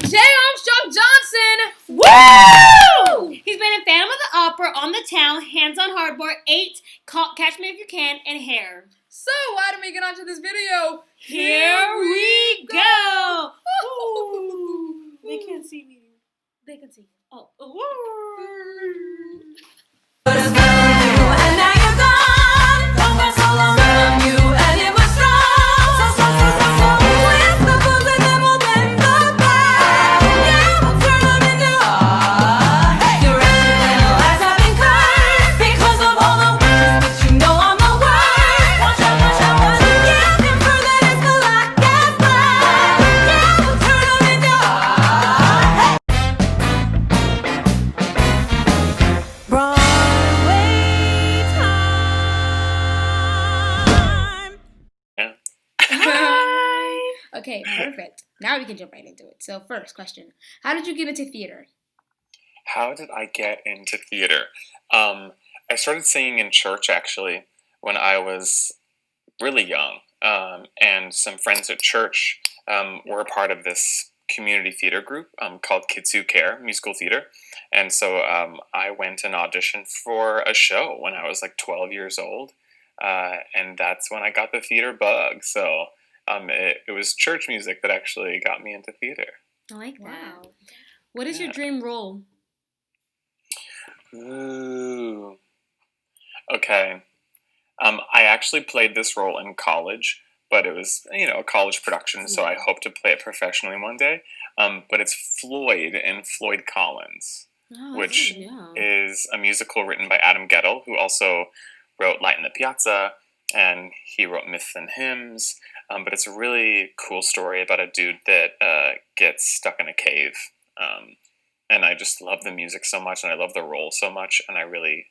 J. Armstrong Johnson! Woo! He's been in Phantom of the Opera, On the Town, Hands on Hardboard, 8, Catch Me If You Can, and Hair. So why don't we get on to this video? Here we go! They can't see me. They can see you. Oh. And now you're gone. Don't go so long from you, and it was strong. So. With the booze and then we'll bend the back. Yeah, we'll turn them into your accidental eyes have been cut because of all the witches that you know on the word. Watch out. Yeah, them further is the light gas black. Yeah, we'll turn them into Broadway time. Okay, perfect. Now we can jump right into it. So first question, how did you get into theater? How did I get into theater? I started singing in church, actually, when I was really young. And some friends at church were a part of this community theater group called Kids Who Care, musical theater. And so I went and auditioned for a show when I was like 12 years old. And that's when I got the theater bug. So it was church music that actually got me into theater. I like that. Wow. What is your dream role? Ooh. Okay. I actually played this role in college, but it was, a college production, so I hope to play it professionally one day. But it's Floyd in Floyd Collins, which is a musical written by Adam Gettle, who also wrote Light in the Piazza, and he wrote Myths and Hymns. But it's a really cool story about a dude that gets stuck in a cave. And I just love the music so much, and I love the role so much, and I really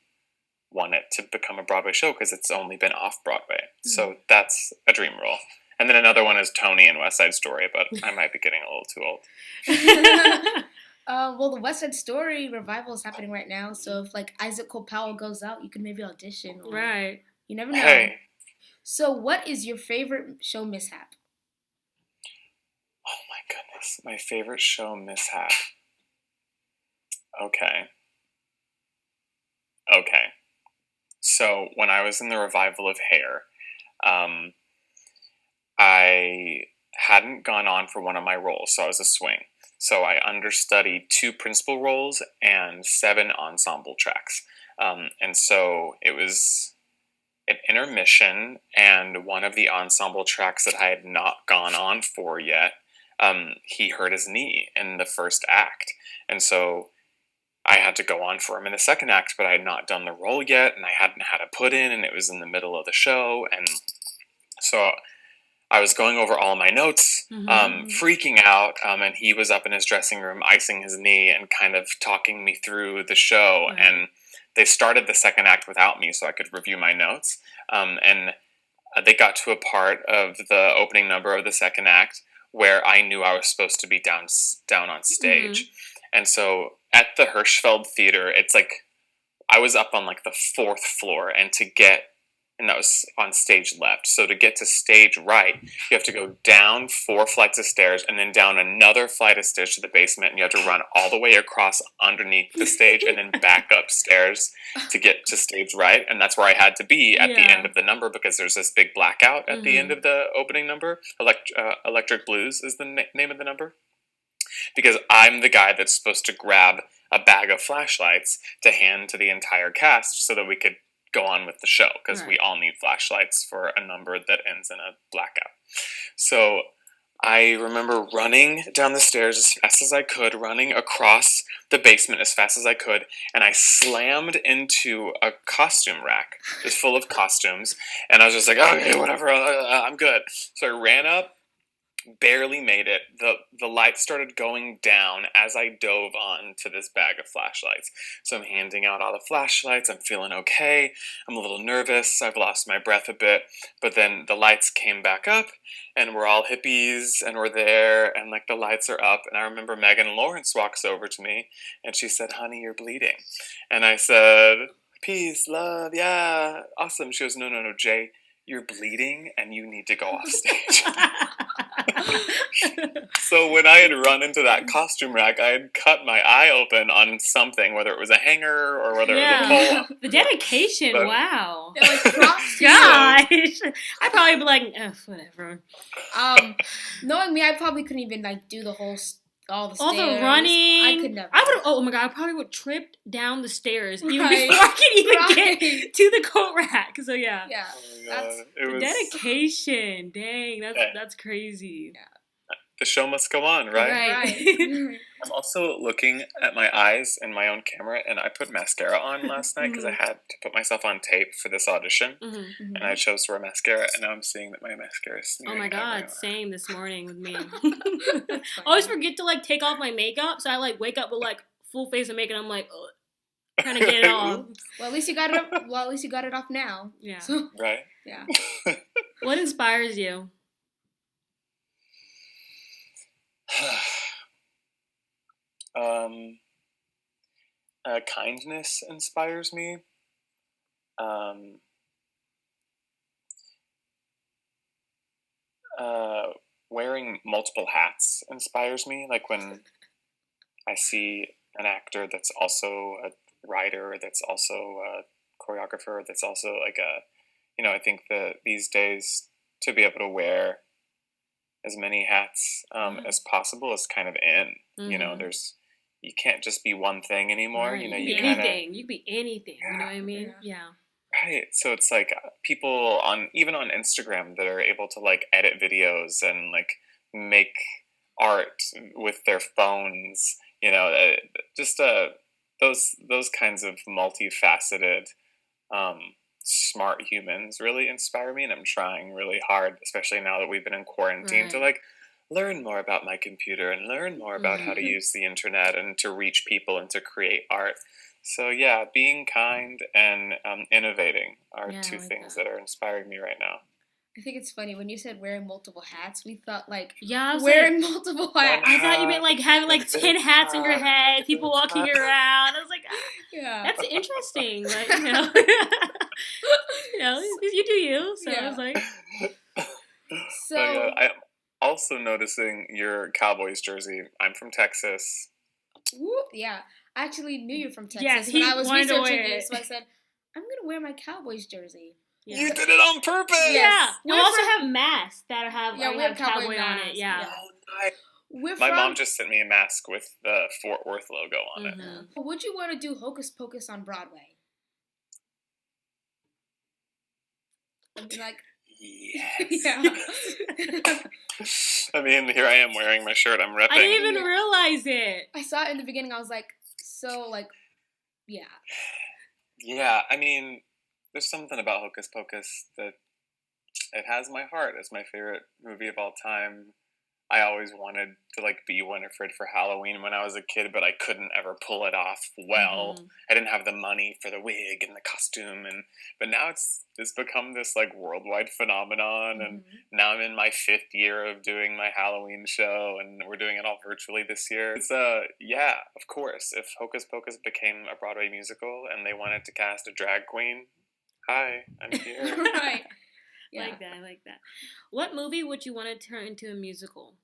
want it to become a Broadway show because it's only been off Broadway. Mm-hmm. So that's a dream role. And then another one is Tony in West Side Story, but I might be getting a little too old. Well, the West Side Story revival is happening right now, so if Isaac Cole Powell goes out, you can maybe audition. Right. You never know. Hey. So what is your favorite show mishap? Oh my goodness. My favorite show mishap. Okay. So when I was in the revival of Hair, I hadn't gone on for one of my roles, so I was a swing. So I understudied 2 principal roles and 7 ensemble tracks. And so it was an intermission, and one of the ensemble tracks that I had not gone on for yet, he hurt his knee in the first act. And so I had to go on for him in the second act, but I had not done the role yet, and I hadn't had a put in, and it was in the middle of the show. And so I was going over all my notes, freaking out, and he was up in his dressing room, icing his knee and kind of talking me through the show. Mm-hmm. And they started the second act without me so I could review my notes. And they got to a part of the opening number of the second act where I knew I was supposed to be down on stage. Mm-hmm. And so at the Hirschfeld Theater, it's I was up on the 4th floor, and that was on stage left. So to get to stage right, you have to go down 4 flights of stairs and then down another flight of stairs to the basement, and you have to run all the way across underneath the stage and then back upstairs to get to stage right. And that's where I had to be at the end of the number because there's this big blackout at the end of the opening number. Electric Blues is the name of the number. Because I'm the guy that's supposed to grab a bag of flashlights to hand to the entire cast so that we could go on with the show, because we all need flashlights for a number that ends in a blackout. So I remember running down the stairs as fast as I could, running across the basement as fast as I could, and I slammed into a costume rack just full of costumes, and I was just okay, whatever, I'm good. So I ran up, barely made it. The light started going down as I dove onto this bag of flashlights. So I'm handing out all the flashlights. I'm feeling okay. I'm a little nervous. I've lost my breath a bit. But then the lights came back up, and we're all hippies, and we're there, and the lights are up. And I remember Megan Lawrence walks over to me, and she said, "Honey, you're bleeding." And I said, "Peace, love, yeah, awesome." She goes, No, Jay, you're bleeding, and you need to go off stage. So when I had run into that costume rack, I had cut my eye open on something, whether it was a hanger or whether it was a pole. The dedication, But- wow. Yeah, like props to you. Gosh. I'd probably be like, whatever. Knowing me, I probably couldn't even like do the whole all the All stairs. the running. I could never. I would. Oh my god! I probably would trip down the stairs even Right. before I could even Right. get to the coat rack. So yeah, Yeah. Oh my That's- God. It the was, dedication. Dang, Yeah. that's crazy. the show must go on, right? Right. I'm also looking at my eyes in my own camera, and I put mascara on last night because I had to put myself on tape for this audition, Mhm. and I chose to wear mascara, and now I'm seeing that my mascara is Oh smearing my god, everywhere. same this morning with me. That's I always funny. forget to like take off my makeup, so I like wake up with like full face of makeup. And I'm like, ugh, trying to get it off. Well, at least you got it. Well, at least you got it off now. Yeah. So Right? yeah. What inspires you? Kindness inspires me. Wearing multiple hats inspires me. Like when I see an actor that's also a writer, that's also a choreographer, that's also like I think that these days to be able to wear as many hats as possible is kind of in. Mhm. You can't just be one thing anymore. Right. You You kinda, can be anything. You can be anything. You know what I Yeah. mean? Yeah. right. So it's like people even on Instagram that are able to like edit videos and like make art with their phones. Just those kinds of multifaceted, smart humans really inspire me, and I'm trying really hard, especially now that we've been in quarantine, to Right. like learn more about my computer and learn more about how to use the internet and to reach people and to create art. So yeah, being kind and innovating are Yeah, I two like things that. that are inspiring me right now. I think it's funny when you said wearing multiple hats. We thought like Yeah, I was wearing like, multiple hats. I thought you meant like having like This 10 hats on your hat, head, people this walking hat. around. I was like, Yeah. that's interesting. Like, you do you. So I was like, So I'm also noticing your Cowboys jersey. I'm from Texas. whoop, yeah. I actually knew you from Texas Yes, when he I was wanted to researching wear this. it. So I said, I'm gonna wear my Cowboys jersey. yeah. You did it on purpose. Yes. Yeah. We also have masks that have, Yeah, already we have have cowboy cowboy on it. masks, Yeah. yeah. Oh, nice. We're My from. mom just sent me a mask with the Fort Worth logo on it. Mhm. Would you want to do Hocus Pocus on Broadway? And be like, Yes. yeah. I mean, here I am wearing my shirt. I'm repping. I didn't even realize it. I saw it in the beginning. I was like, so like, yeah. Yeah, I mean, there's something about Hocus Pocus that it has my heart. It's my favorite movie of all time. I always wanted to like be Winifred for Halloween when I was a kid, but I couldn't ever pull it off well. Mhm. I didn't have the money for the wig and the costume, but now it's become this like worldwide phenomenon, and now I'm in my 5th year of doing my Halloween show, and we're doing it all virtually this year. It's yeah, of course. If Hocus Pocus became a Broadway musical and they wanted to cast a drag queen, hi, I'm here. Right. Yeah. Like that. I like that. What movie would you want to turn into a musical?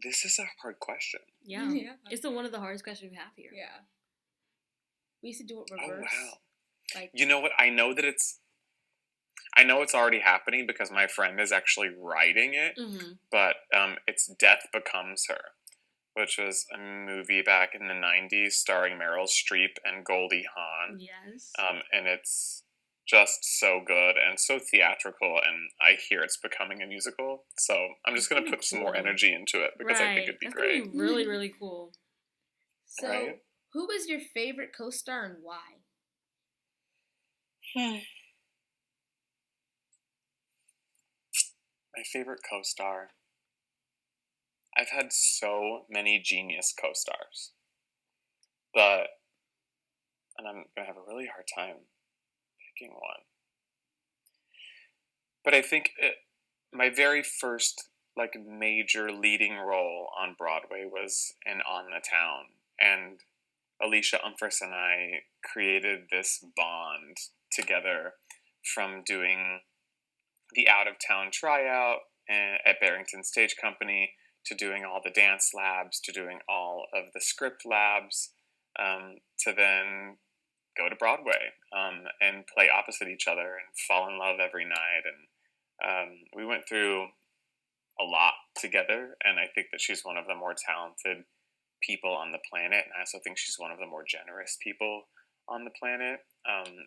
This is a hard question. Yeah. Yeah. It's one of the hardest questions we have here. Yeah. We used to do it Oh reverse. wow. Like, You know what? I know it's already happening because my friend is actually writing it, Mm-hmm. but it's Death Becomes Her, which was a movie back in the 90s starring Meryl Streep and Goldie Hawn. Yes. And it's just so good and so theatrical, and I hear it's becoming a musical. So I'm just going to Pretty put some more cool. energy into it because I think it'd be That's great. gonna be really, really cool. so Right. who was your favorite co-star and why? My favorite co-star. I've had so many genius co-stars, and I'm gonna have a really hard time picking one. But I think my very first like major leading role on Broadway was in On the Town, and Alicia Umphris and I created this bond together from doing the out of town tryout at Barrington Stage Company, to doing all the dance labs, to doing all of the script labs, to then go to Broadway and play opposite each other and fall in love every night. And we went through a lot together, and I think that she's one of the more talented people on the planet, and I also think she's one of the more generous people on the planet.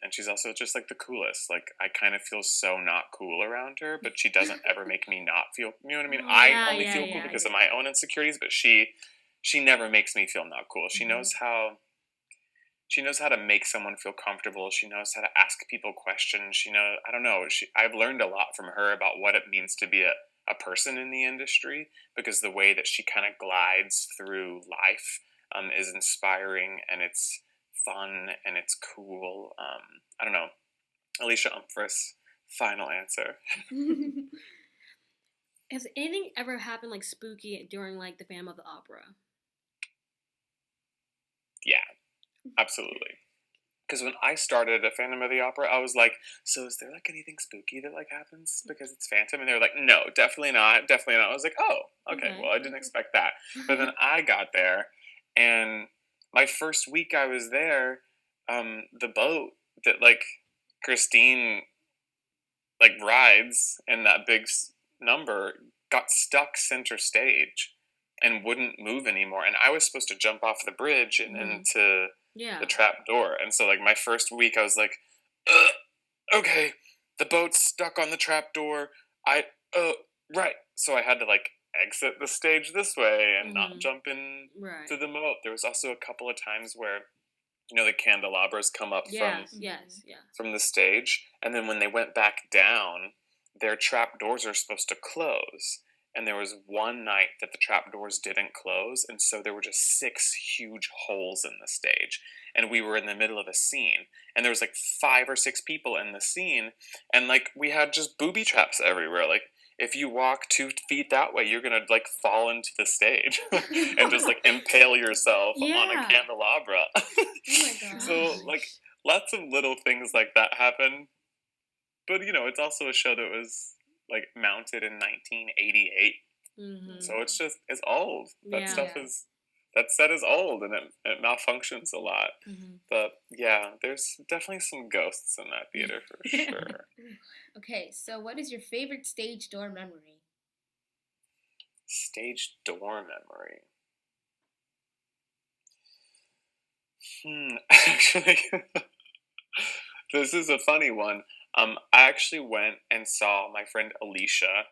And she's also just like the coolest. Like, I kind of feel so not cool around her, but she doesn't ever make me not feel, you know what I mean? I only feel cool because of my own insecurities, but she never makes me feel not cool. She knows how to make someone feel comfortable. She knows how to ask people questions. I don't know. I've learned a lot from her about what it means to be a person in the industry, because the way that she kind of glides through life is inspiring, and it's fun, and it's cool. I don't know. Alicia Umphris, final answer. Has anything ever happened like spooky during like the Phantom of the Opera? Yeah, absolutely. Because when I started at Phantom of the Opera, I was like, so is there like anything spooky that like happens because it's Phantom? And they were like, no, definitely not, definitely not. I was like, oh, okay, well, I didn't expect that. But then I got there, and my first week I was there, the boat that like Christine like rides in that big number got stuck center stage and wouldn't move anymore. And I was supposed to jump off the bridge and into the trap door. And so like my first week I was like, okay, the boat's stuck on the trap door. Right. So I had to like exit the stage this way and not jump in to the moat. There was also a couple of times where, the candelabras come up from the stage. And then when they went back down, their trap doors are supposed to close. And there was one night that the trap doors didn't close, and so there were just 6 huge holes in the stage. And we were in the middle of a scene, and there was like 5 or 6 people in the scene, and like we had just booby traps everywhere. Like, if you walk 2 feet that way, you're gonna like fall into the stage and just like impale yourself on a candelabra. Oh my god. So like lots of little things like that happen. But it's also a show that was like mounted in 1988. So it's old. That set is old, and it malfunctions a lot. But yeah, there's definitely some ghosts in that theater for sure. Okay, so what is your favorite stage door memory? Stage door memory. Actually, this is a funny one. I actually went and saw my friend Alicia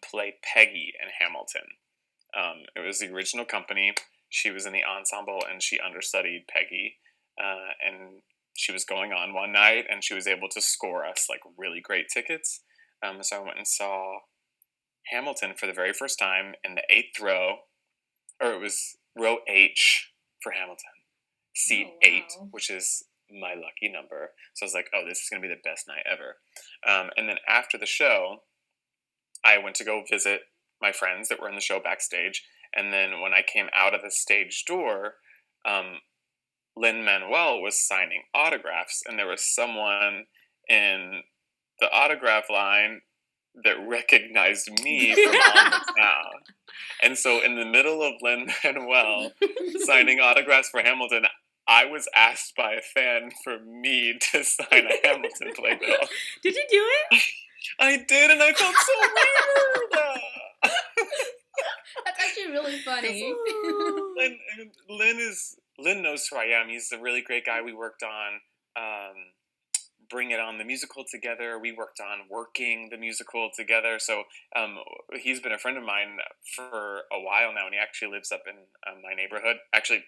play Peggy in Hamilton. It was the original company. She was in the ensemble, and she understudied Peggy. And she was going on one night, and she was able to score us like really great tickets. So I went and saw Hamilton for the very first time in the 8th row, or it was row H for Hamilton, seat 8, which is my lucky number. So I was like, oh, this is going to be the best night ever. And then after the show, I went to go visit my friends that were in the show backstage. And then when I came out of the stage door, Lin-Manuel was signing autographs, and there was someone in the autograph line that recognized me from On the Town. And so in the middle of Lin-Manuel signing autographs for Hamilton, I was asked by a fan for me to sign a Hamilton playbill. Did you do it? I did, and I felt so weird. That's actually really funny. Lin knows who I am. He's a really great guy. We worked on Bring It On the musical together. We worked on Working the musical together. So he's been a friend of mine for a while now, and he actually lives up in my neighborhood. Actually,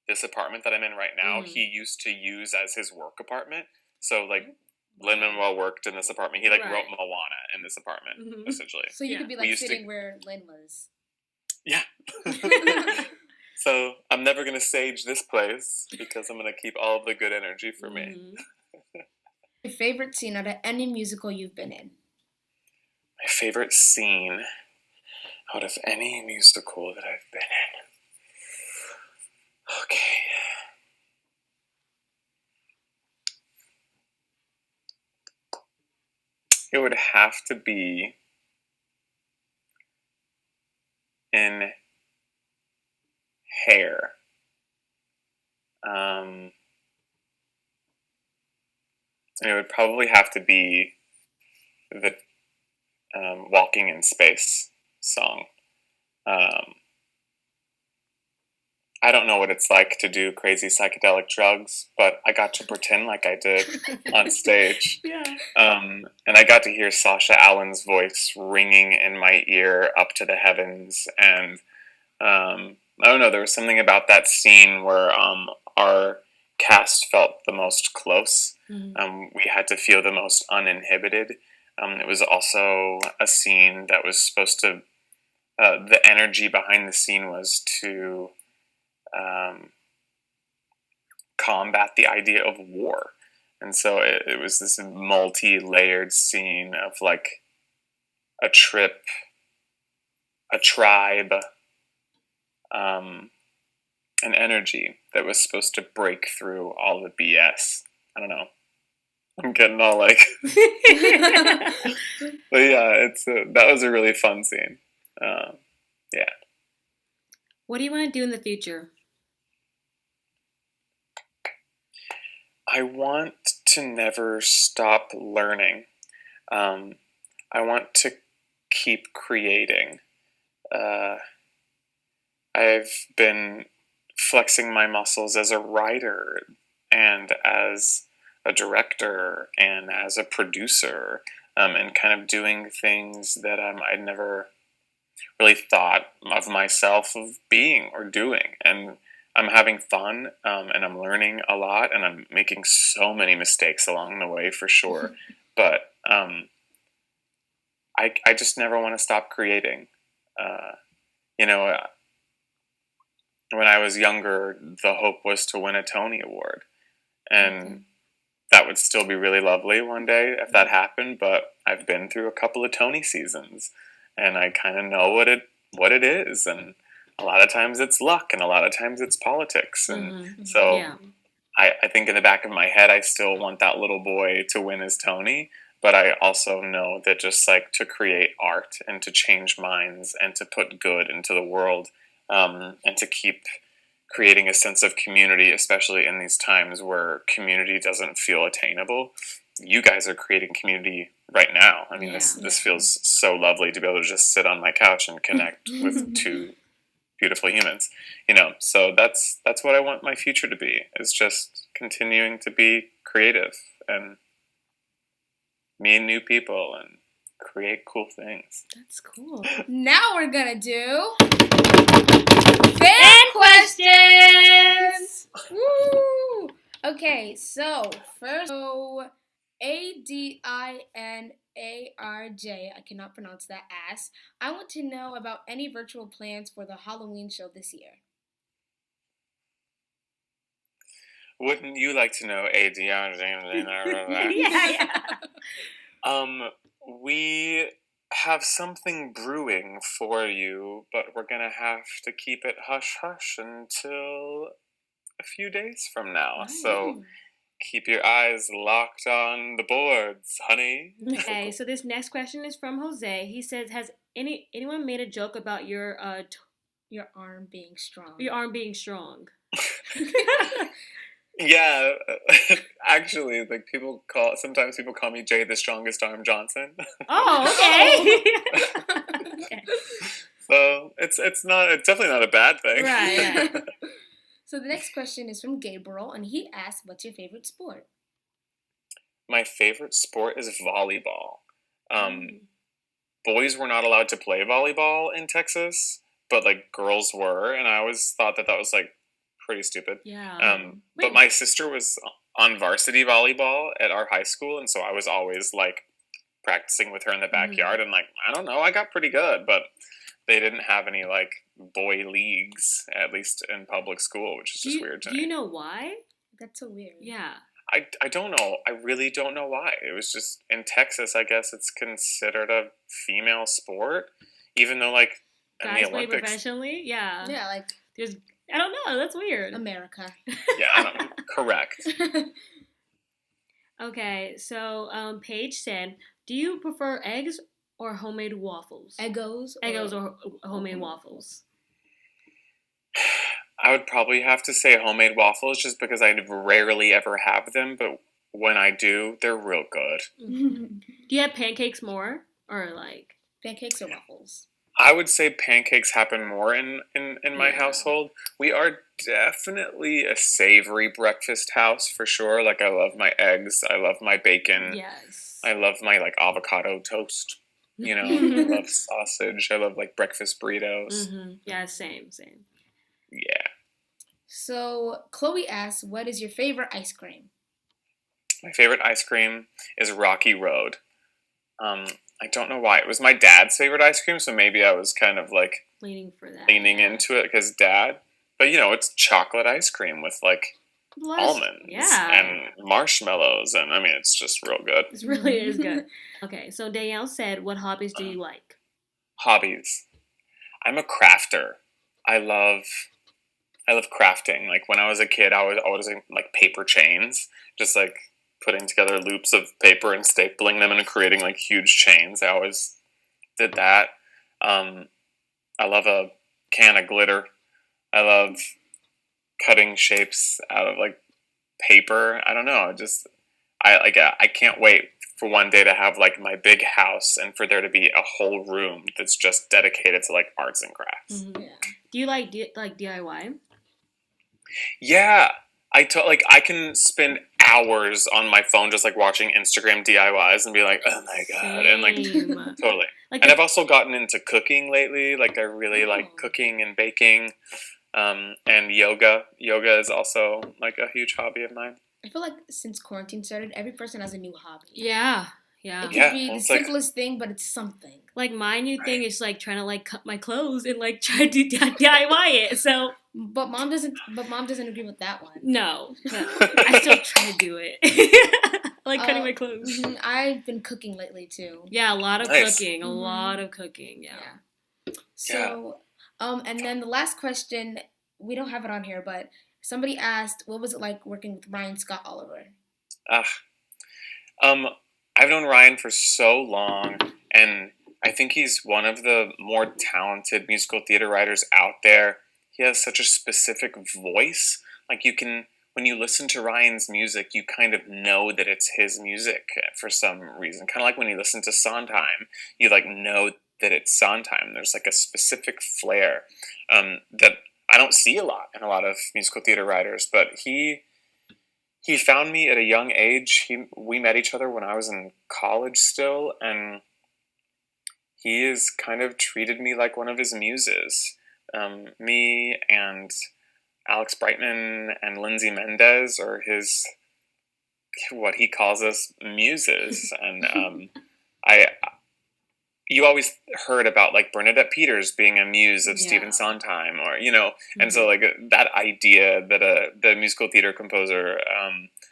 this apartment that I'm in right now, he used to use as his work apartment. So like Lin-Manuel worked in this apartment. He like wrote Moana in this apartment, essentially. So you could be like sitting where Lin was. Yeah. So I'm never going to sage this place because I'm going to keep all of the good energy for me. Your favorite scene out of any musical you've been in? My favorite scene out of any musical that I've been in. Okay. It would have to be in hair. It would probably have to be the Walking in Space song. I don't know what it's like to do crazy psychedelic drugs, but I got to pretend like I did on stage. Yeah. And I got to hear Sasha Allen's voice ringing in my ear up to the heavens. And I don't know, there was something about that scene where our cast felt the most close. We had to feel the most uninhibited. It was also a scene that was supposed to, the energy behind the scene was to combat the idea of war. And so it was this multi-layered scene of like a trip, a tribe, an energy that was supposed to break through all the BS. I don't know. I'm getting all like, but yeah, that was a really fun scene. Yeah. What do you want to do in the future? I want to never stop learning. I want to keep creating. I've been flexing my muscles as a writer and as a director and as a producer, and kind of doing things that I'd never really thought of myself of being or doing. And I'm having fun, and I'm learning a lot, and I'm making so many mistakes along the way for sure. But I just never want to stop creating. When I was younger, the hope was to win a Tony Award, and that would still be really lovely one day if that happened. But I've been through a couple of Tony seasons, and I kind of know what it is, and a lot of times it's luck, and a lot of times it's politics, and so Yeah. I think in the back of my head, I still want that little boy to win his Tony, but I also know that just like to create art and to change minds and to put good into the world, and to keep creating a sense of community, especially in these times where community doesn't feel attainable. You guys are creating community right now. I mean, this feels so lovely to be able to just sit on my couch and connect with two beautiful humans, so that's what I want my future to be, is just continuing to be creative and meet new people and create cool things. That's cool. Now we're gonna do Fan questions! Woo! Okay, so first, ADINARJ, I cannot pronounce that ass. I want to know about any virtual plans for the Halloween show this year. Wouldn't you like to know, ADR? Yeah. We have something brewing for you, but we're gonna have to keep it hush-hush until a few days from now. So keep your eyes locked on the boards, honey. Okay, so this next question is from Jose. He says, "Has anyone made a joke about your arm being strong?" Your arm being strong. Yeah, actually, like sometimes people call me Jay the Strongest Arm Johnson. Oh, okay. Okay. So it's definitely not a bad thing. Right. So the next question is from Gabriel, and he asks, "What's your favorite sport?" My favorite sport is volleyball. Boys were not allowed to play volleyball in Texas, but like girls were, and I always thought that was like pretty stupid. Yeah. But my sister was on varsity volleyball at our high school, and so I was always like practicing with her in the backyard, and like, I don't know, I got pretty good, but they didn't have any like boy leagues, at least in public school, which is just weird to me. Do you know why? That's so weird. Yeah. I don't know. I really don't know why. It was just in Texas, I guess it's considered a female sport, even though like in Guys the play Olympics. professionally? Yeah. Yeah, like I don't know. That's weird. America. Yeah, I don't know. Correct. Okay, so Paige said, "Do you prefer eggs or homemade waffles? Eggos. Eggos or homemade waffles? I would probably have to say homemade waffles just because I rarely ever have them, but when I do, they're real good. Do you have pancakes more? Or like... Pancakes or waffles? I would say pancakes happen more in my Yeah. household. We are definitely a savory breakfast house for sure. Like, I love my eggs. I love my bacon. Yes. I love my, like, avocado toast. You know, I love sausage. I love, like, breakfast burritos. Yeah, same. Yeah. So Chloe asks, what is your favorite ice cream? My favorite ice cream is Rocky Road. I don't know why. It was my dad's favorite ice cream, so maybe I was kind of like Leaning for that. leaning into it because dad. But you know, it's chocolate ice cream with like almonds and marshmallows, and I mean, it's just real good. It really is good. Okay, so Danielle said, what hobbies do you like? Hobbies. I'm a crafter. I love crafting. Like when I was a kid, I was always like paper chains, just like putting together loops of paper and stapling them and creating like huge chains. I always did that. I love a can of glitter. I love cutting shapes out of like paper. I don't know. I can't wait for one day to have like my big house and for there to be a whole room that's just dedicated to like arts and crafts. Yeah. Do you like DIY? Yeah, I can spend hours on my phone just like watching Instagram DIYs and be like, oh my god, and like Same. totally. Like And I've also gotten into cooking lately. Like I really like cooking and baking, and yoga. Yoga is also like a huge hobby of mine. I feel like since quarantine started, every person has a new hobby. Yeah. It could Yeah, be well, the it's like- simplest thing, but it's something. Like my new thing is like trying to like cut my clothes and like try to DIY it. So But mom doesn't agree with that one. no. I still try to do it. Like cutting my clothes. I've been cooking lately too. Yeah, a lot of Nice. cooking. A lot of cooking. Yeah. So, and then the last question, we don't have it on here, but somebody asked, what was it like working with Ryan Scott Oliver? I've known Ryan for so long, and I think he's one of the more talented musical theater writers out there. He has such a specific voice. Like when you listen to Ryan's music, you kind of know that it's his music for some reason. Kind of like when you listen to Sondheim, you like know that it's Sondheim. There's like a specific flair that I don't see a lot in a lot of musical theater writers, but he found me at a young age. We met each other when I was in college still, and he has kind of treated me like one of his muses. Me and Alex Brightman and Lindsay Mendez are his, what he calls us, muses. And you always heard about like Bernadette Peters being a muse of Stephen Sondheim, or and so like that idea that the musical theater composer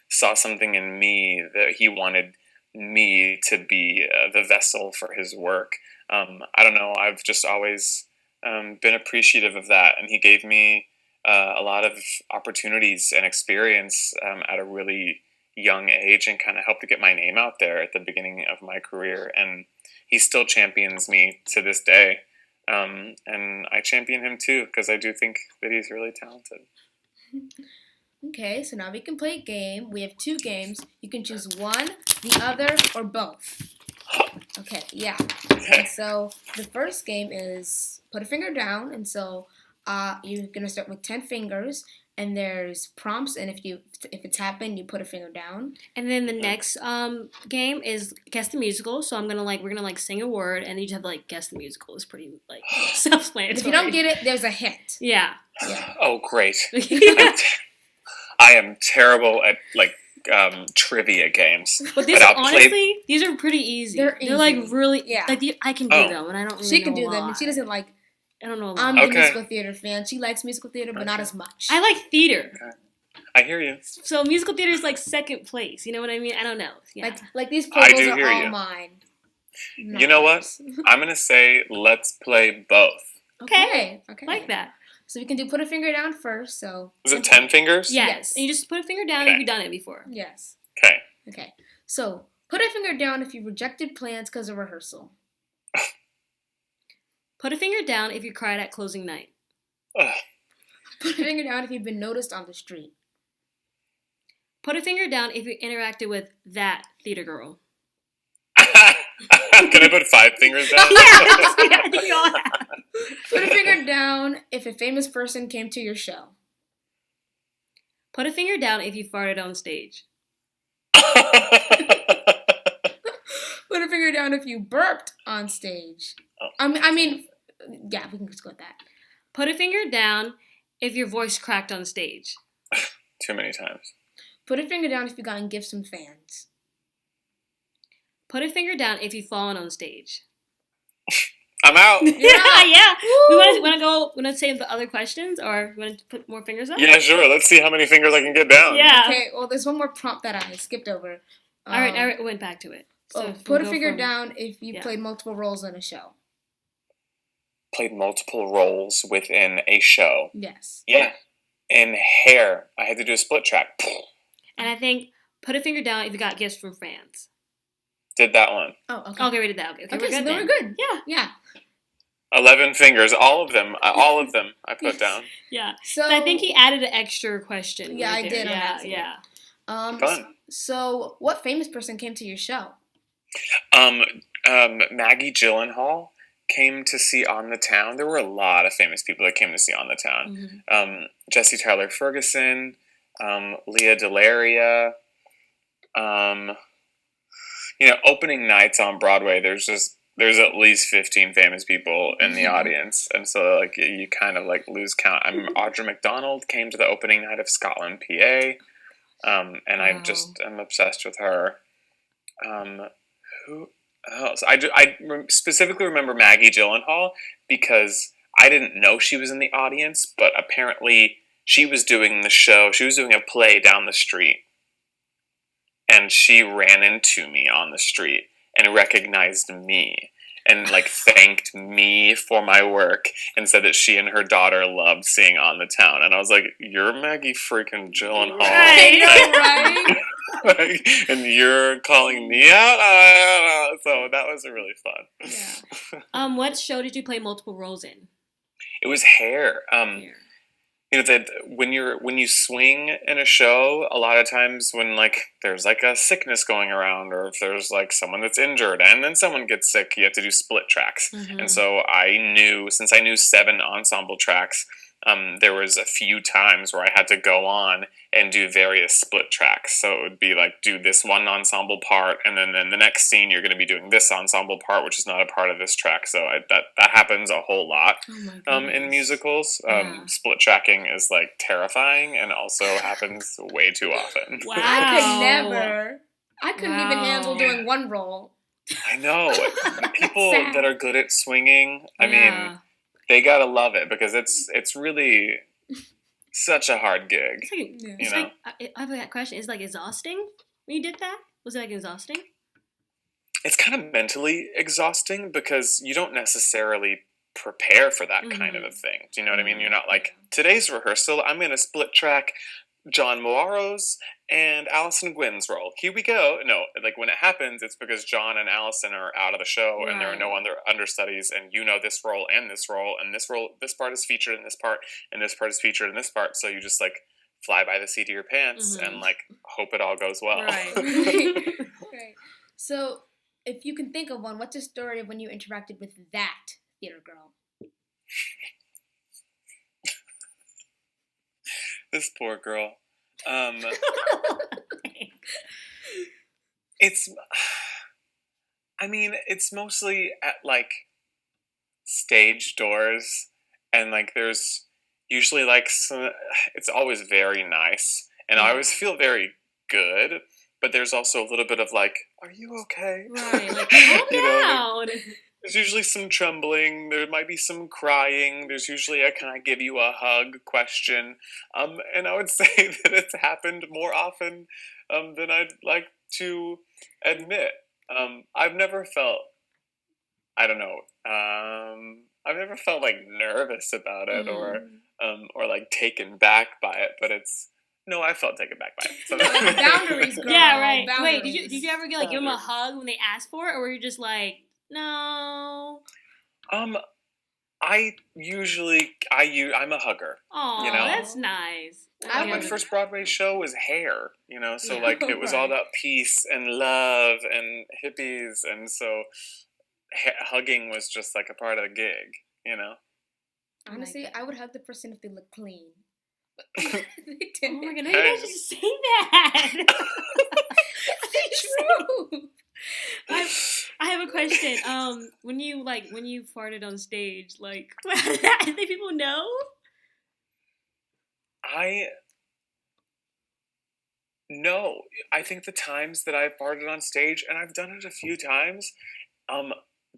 saw something in me that he wanted me to be the vessel for his work. I don't know. I've just always been appreciative of that, and he gave me a lot of opportunities and experience at a really young age, and kind of helped to get my name out there at the beginning of my career. And he still champions me to this day. And I champion him too, because I do think that he's really talented. Okay, so now we can play a game. We have 2 games. You can choose one, the other, or both. Okay, yeah. And so the first game is put a finger down, and so you're gonna start with 10 fingers, and there's prompts, and if it's happened, you put a finger down. And then the next game is guess the musical. So we're gonna sing a word, and you just have to like guess the musical. It's pretty like self-explanatory. If you don't get it, there's a hint. Yeah. Oh, great! I am terrible at like trivia games. But these are pretty easy. They're like really I can do them, and I don't. Really She can know do why. them, and she doesn't like. I don't know. I'm a musical theater fan. She likes musical theater, but not as much. I like theater. Okay. I hear you. So musical theater is like second place. You know what I mean? I don't know. Yeah. Like these puzzles are all you. mine. You know what? I'm gonna say let's play both. Okay. Like that. So we can put a finger down first. So Is it 10 fingers? Yes. And you just put a finger down if you've done it before. Yes. Okay. Okay. So put a finger down if you rejected plans because of rehearsal. Put a finger down if you cried at closing night. Ugh. Put a finger down if you've been noticed on the street. Put a finger down if you interacted with that theater girl. Can I put 5 fingers down? I think we all have. Put a finger down if a famous person came to your show. Put a finger down if you farted on stage. Put a finger down if you burped on stage. I mean, yeah, we can just go with that. Put a finger down if your voice cracked on stage. Too many times. Put a finger down if you've gotten gifts from fans. Put a finger down if you've fallen on stage. I'm out. Yeah. Woo! We want to say the other questions, or we want to put more fingers up? Yeah, sure. Let's see how many fingers I can get down. Yeah. Okay, well, there's one more prompt that I skipped over. All right, I went back to it. So Put a finger down if you played multiple roles in a show. Played multiple roles within a show. Yes. Yeah. In Hair, I had to do a split track. And I think put a finger down if you got gifts from fans. Did that one. Oh, okay. Okay, we did that. Okay, Okay, we're good so then then. we're good. Yeah. Yeah. 11 fingers, all of them I put down. Yeah. So I think he added an extra question. Yeah, right I there. did on Yeah, accident. yeah. Fun. So what famous person came to your show? Maggie Gyllenhaal came to see On the Town. There were a lot of famous people that came to see On the Town. Mm-hmm. Jesse Tyler Ferguson, Leah Delaria. Opening nights on Broadway, there's at least 15 famous people in the audience, and so like you kind of like lose count. Audra McDonald came to the opening night of Scotland, PA, and I'm obsessed with her. Who else? I specifically remember Maggie Gyllenhaal because I didn't know she was in the audience, but apparently she was doing the show. She was doing a play down the street. And she ran into me on the street and recognized me and like thanked me for my work and said that she and her daughter loved seeing On the Town. And I was like, "You're Maggie freaking Gyllenhaal, I know, right? like, and you're calling me out." So that was really fun. Yeah. What show did you play multiple roles in? It was Hair. That when you swing in a show, a lot of times when like there's like a sickness going around, or if there's like someone that's injured and then someone gets sick, you have to do split tracks. Mm-hmm. And so since I knew 7 ensemble tracks, there was a few times where I had to go on and do various split tracks. So it would be like do this one ensemble part, and then the next scene you're going to be doing this ensemble part, which is not a part of this track. So that happens a whole lot in musicals. Split tracking is like terrifying and also happens way too often. Wow. I couldn't even handle doing one role. I know. People Sad. that are good at swinging, I mean, they gotta love it because it's really such a hard gig. It's like, I have that question. Is it like exhausting when you did that? Was it like exhausting? It's kind of mentally exhausting because you don't necessarily prepare for that kind of a thing. Do you know what I mean? You're not like, today's rehearsal, I'm going to split track John Moaro's and Allison Gwynn's role. Here we go. No, like when it happens, it's because John and Allison are out of the show and there are no other understudies, and you know this role and this role, and this part is featured in this part, and this part is featured in this part. So you just like fly by the seat of your pants and like hope it all goes well. Right. Right. So if you can think of one, what's the story of when you interacted with that theater girl? This poor girl. It's mostly at like stage doors, and like there's usually like it's always very nice, and I always feel very good, but there's also a little bit of like, are you okay? Right, like calm down. There's usually some trembling. There might be some crying. There's usually a "can I give you a hug" question. And I would say that it's happened more often than I'd like to admit. I've never felt, I don't know, I've never felt like nervous about it or like taken back by it, but I felt taken back by it. So. Boundaries, girl. Yeah, right. Boundaries. Wait, did you ever get give them a hug when they asked for it, or were you just like, no? I'm a hugger. Oh, You know? that's nice. My first Broadway show was Hair, so Yeah. like it was all about peace and love and hippies, and so hugging was just like a part of the gig. Honestly, that. I would hug the person if they look clean. But they Oh didn't. my god, Hey. you just say that. True. I have a question. When you farted on stage, like, think people know? No, I think the times that I've farted on stage, and I've done it a few times,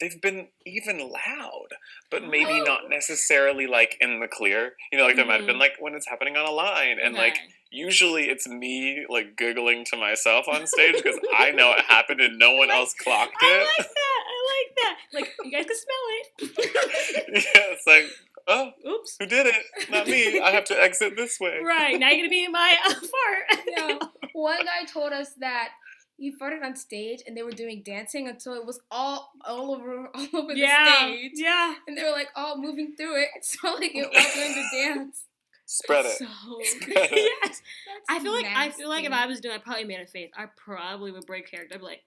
they've been even loud, but maybe not necessarily like in the clear. Like there might have been like when it's happening on a line, and like Okay. usually it's me like giggling to myself on stage because I know it happened and no one else clocked I it. like that. Like, you guys can smell it. Yeah, it's like, oh, Oops. who did it? Not me. I have to exit this way. Right, now you're gonna be in my fart. Yeah. One guy told us that he farted on stage and they were doing dancing until it was all over the stage. Yeah. And they were like all moving through it. So like it was doing the dance. Spread it. So Spread it. yes. I feel like if nasty. I was doing, I probably made a face. I probably would break character. I'd be like,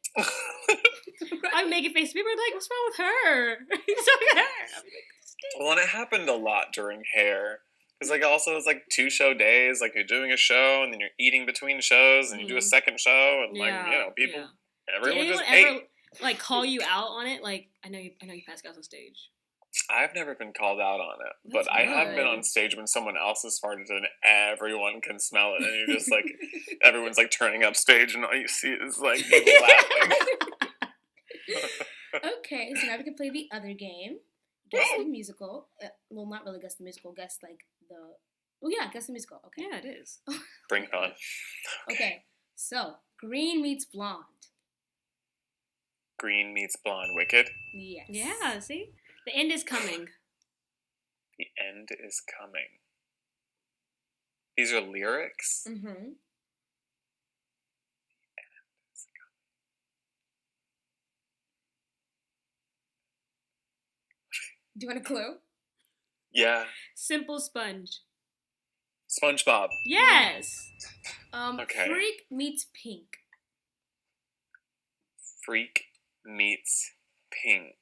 I'd make a face. People would be like, "What's wrong with her?" It's okay. I'd be like, Well, and it happened a lot during Hair. Because, like, also it's, like, 2 show days. Like, you're doing a show, and then you're eating between shows, and you do a second show, and, like, people, everyone Did just anyone ate. ever like call you out on it? Like, I know you passed out on stage. I've never been called out on it. But That's I have been good. on stage when someone else has farted, and everyone can smell it. And you're just, like, everyone's, like, turning up stage, and all you see is, like, people laughing. Okay, so now we can play the other game. Guess the musical. Well, not really guess the musical. Guess like the. Oh yeah, guess the musical. Okay. Yeah, it is. Bring it on. Okay. So green meets blonde. Green meets blonde. Wicked. Yes. Yeah. See, the end is coming. The end is coming. These are lyrics? Mm-hmm. Do you want a clue? Yeah. Simple sponge. SpongeBob. Yes. Okay. Freak meets pink. Freak meets Pink.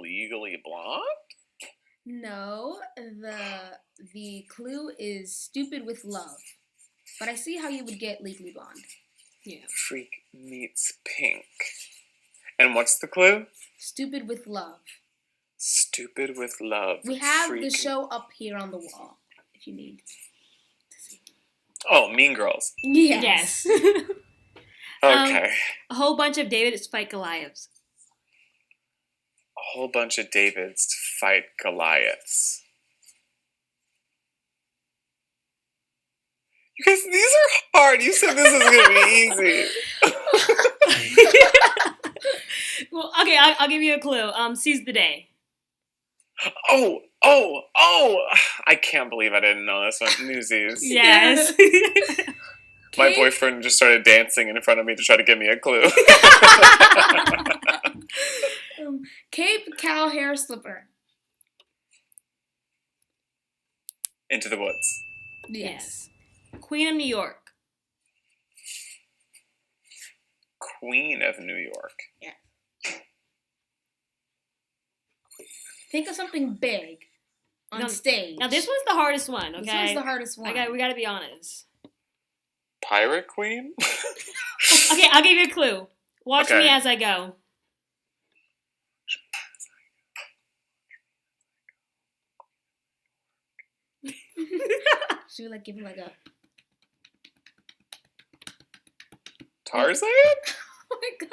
Legally Blonde? No, the clue is stupid with love. But I see how you would get legally blonde. Yeah. Freak meets Pink. And what's the clue? Stupid with love. Stupid with Love. We have Freak. the show up here on the wall if you need to see. Oh, Mean Girls. Yes. Okay. A whole bunch of David's fight Goliaths. A whole bunch of Davids to fight Goliaths. You guys, these are hard. You said this is going to be easy. Well, okay, I'll give you a clue. Seize the day. Oh! I can't believe I didn't know this one. Newsies. Yes. My Kate- boyfriend just started dancing in front of me to try to give me a clue. Cape Cow Hair Slipper. Into the Woods. Yes. Queen of New York. Queen of New York. Think of something big on Now- stage. Now this one's the hardest one. Okay. This one's the hardest one. We got to be honest. Pirate Queen? Okay, I'll give you a clue. Watch Okay. me as I go. She would like give him like a. Tarzan? Oh my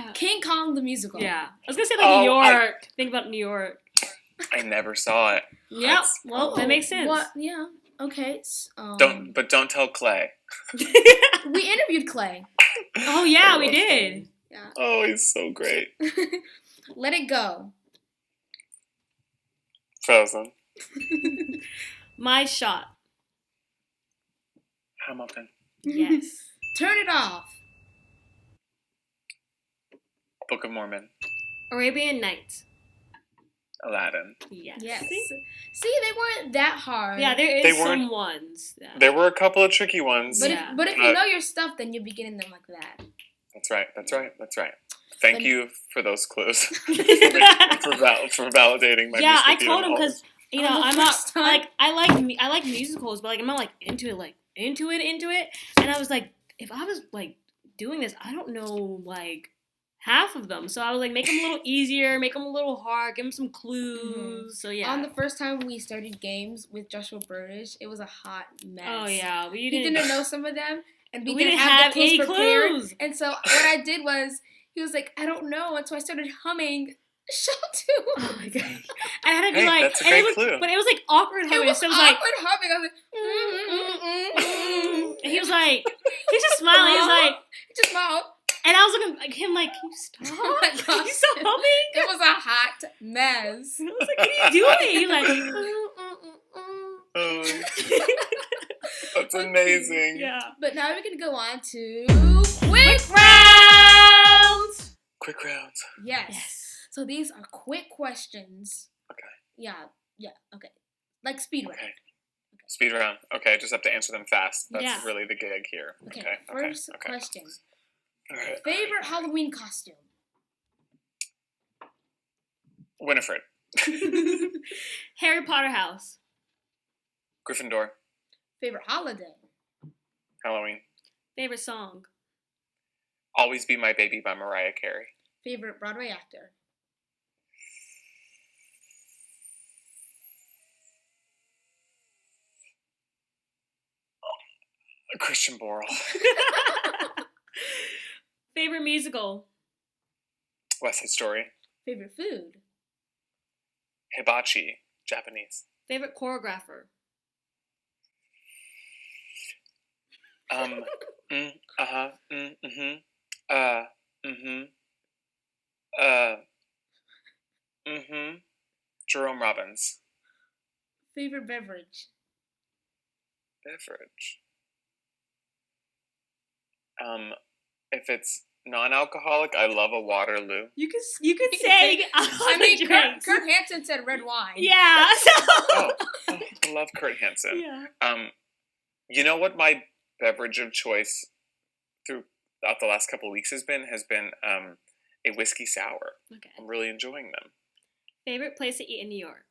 god. King Kong the musical. Yeah. I was gonna say like Oh, New York. Think about New York. I never saw it. Yep. That's- Well, that makes sense. What? Yeah. Okay. But don't tell Clay. We interviewed Clay. Oh yeah, I we love did. Yeah. Oh, he's so great. Let it go. Frozen. My shot. Hamilton. Yes. Turn it off. Book of Mormon. Arabian Nights. Aladdin. Yes. Yes. See, they weren't that hard. Yeah, there They is weren't- some ones. That... There were a couple of tricky ones. But Yeah. if you know your stuff, then you'll be getting them like that. That's right. Thank But- you for those clues. for validating my Yeah, I musical told him theater because you know On the I'm not first time. like I like musicals, but like I'm not like into it. And I was like, if I was like doing this, I don't know like half of them. So I was like, make them a little easier, make them a little hard, give them some clues. So yeah. On the first time we started games with Joshua Burdish, it was a hot mess. Oh yeah, He didn't know some of them, and we didn't have have the clues any prepared. clues. And so what I did was, he was like, I don't know, and so I started humming Shelton. Oh my god! And I had to be Hey, like, that's a and great it was, clue. but it was like awkward It humming. was So it was like, awkward humming. I was like, and he was like, he's just smiling. He's like, just smiled. and I was looking like him, like, can you stop? Oh my Can gosh. you stop humming? It was a hot mess. I was like, what are you doing? He's like, Oh, that's amazing. yeah. But now we're gonna go on to quick Rounds. Quick rounds. Yes. So these are quick questions. Okay. Yeah. Okay. Like speed round. Okay. Speed round. Okay, just have to answer them fast. That's Yeah. really the gig here. Okay. Okay. First okay. question. All right. Favorite Halloween costume? Winifred. Harry Potter house. Gryffindor. Favorite holiday? Halloween. Favorite song. Always Be My Baby by Mariah Carey. Favorite Broadway actor? Christian Borle. Favorite musical. West Side Story. Favorite food? Hibachi. Japanese. Favorite choreographer. Jerome Robbins. Favorite beverage? Beverage. If it's non-alcoholic, I love a Waterloo. You could can say. say- I mean, drinks. Kurt Hansen said red wine. Yeah. Oh, I love Kurt Hansen. Yeah. You know what my beverage of choice throughout the last couple of weeks has been a whiskey sour. Okay. I'm really enjoying them. Favorite place to eat in New York.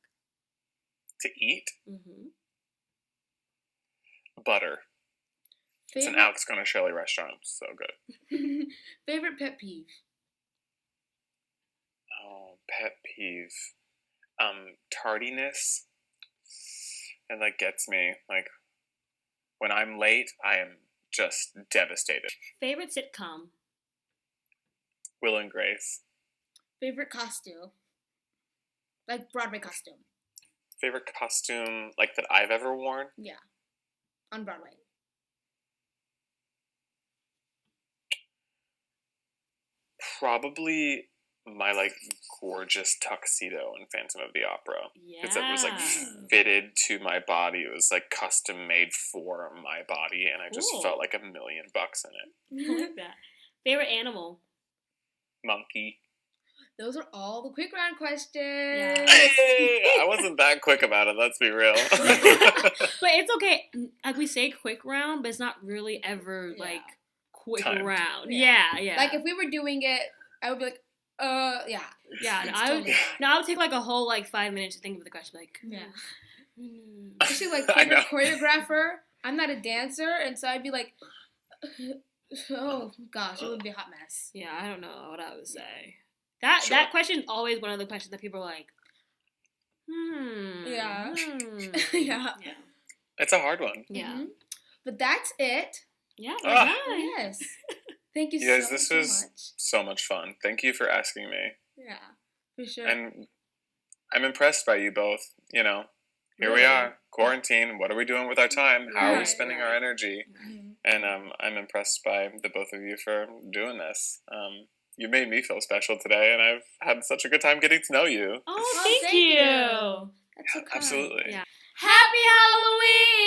To eat, Mm-hmm. butter. It's an Favorite, Alex Shelley restaurant. So good. favorite pet peeve? Oh, pet peeve. Tardiness. It gets me. When I'm late, I am just devastated. Favorite sitcom. Will and Grace. Favorite costume? Like Broadway costume. Favorite costume that I've ever worn? Yeah. On Broadway. Probably my gorgeous tuxedo in Phantom of the Opera. Yeah. Because it was fitted to my body. It was custom made for my body, and I just Cool. felt like $1 million in it. I like that. Favorite animal. Monkey. Those are all the quick round questions. Yeah. Hey, I wasn't that quick about it. Let's be real. But it's okay. We say quick round, but it's not really ever Yeah. quick Timed. round. Yeah. Yeah. Like if we were doing it, I would be like, yeah. Yeah, It's no, I would. totally fine. No, I would take a whole 5 minutes to think of the question. Yeah. mm. Especially I know. favorite choreographer. I'm not a dancer, and so I'd be like, oh gosh, it would be a hot mess. Yeah, I don't know what I would say. That Sure. that question is always one of the questions that people are like, Yeah. hmm. Yeah. Yeah. It's a hard one. Yeah. Mhm. But that's it. Yeah. Ah. we're done. Yes. Thank you You guys, so, this so was much. so much fun. Thank you for asking me. Yeah, for sure. And I'm impressed by you both. Here we Really? are, quarantine. What are we doing with our time? How are we Right, spending right. our energy? Mhm. And I'm impressed by the both of you for doing this. You made me feel special today, and I've had such a good time getting to know you. Oh, Oh, thank you. That's so kind. Absolutely. Yeah. Happy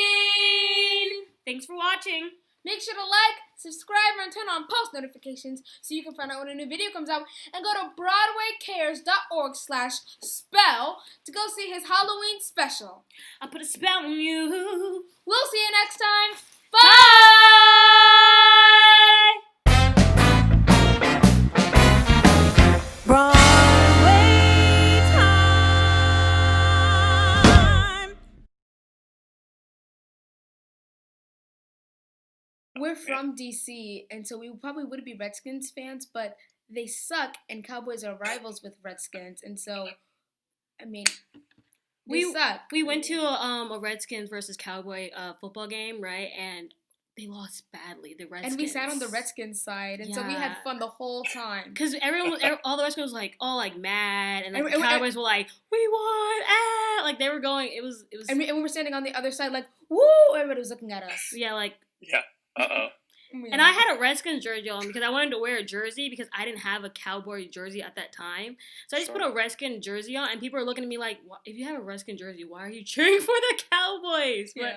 Halloween! Thanks for watching. Make sure to like, subscribe, and turn on post notifications so you can find out when a new video comes out. And go to BroadwayCares.org/spell to go see his Halloween special. I put a spell on you. We'll see you next time. Bye! Broadway time. We're from DC, and so we probably would be Redskins fans, but they suck, and Cowboys are rivals with Redskins, and so, I mean, they suck. We went to a Redskins versus Cowboy football game, right? And they lost badly. The Redskins. And we sat on the Redskins side, and so we had fun the whole time. Because all the Redskins was like all like mad, and like, the Cowboys were like, "We won!" Ah! Like they were going. It was. And we were standing on the other side, like, woo! Everybody was looking at us. Yeah, like. Yeah. Uh-oh. And I had a Redskins jersey on because I wanted to wear a jersey because I didn't have a Cowboy jersey at that time. So I just put a Redskins jersey on, and people are looking at me like, if you have a Redskins jersey, why are you cheering for the Cowboys? But,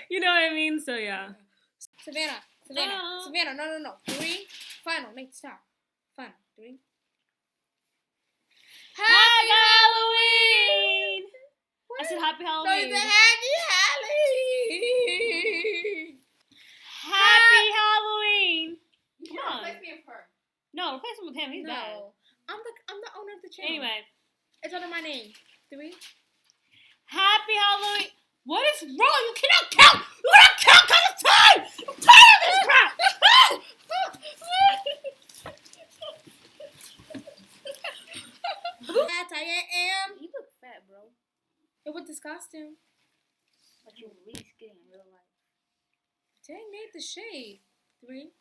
you know what I mean? So, yeah. Savannah, no. 3, final, Nate, stop. Final, 3. Happy Halloween! I said Happy Halloween. No, you said Happy Halloween. Happy Halloween! Come on. Replace me with her. No, replace him with him. He's bad. I'm the owner of the channel. Anyway. It's under my name. 3. Happy Halloween! What is wrong? You cannot count! You cannot count because it's time! I'm tired of this crap! Fat I am. You look fat, bro. With this costume. But you're really skinny in real life. Dang, Nate, the shade. 3.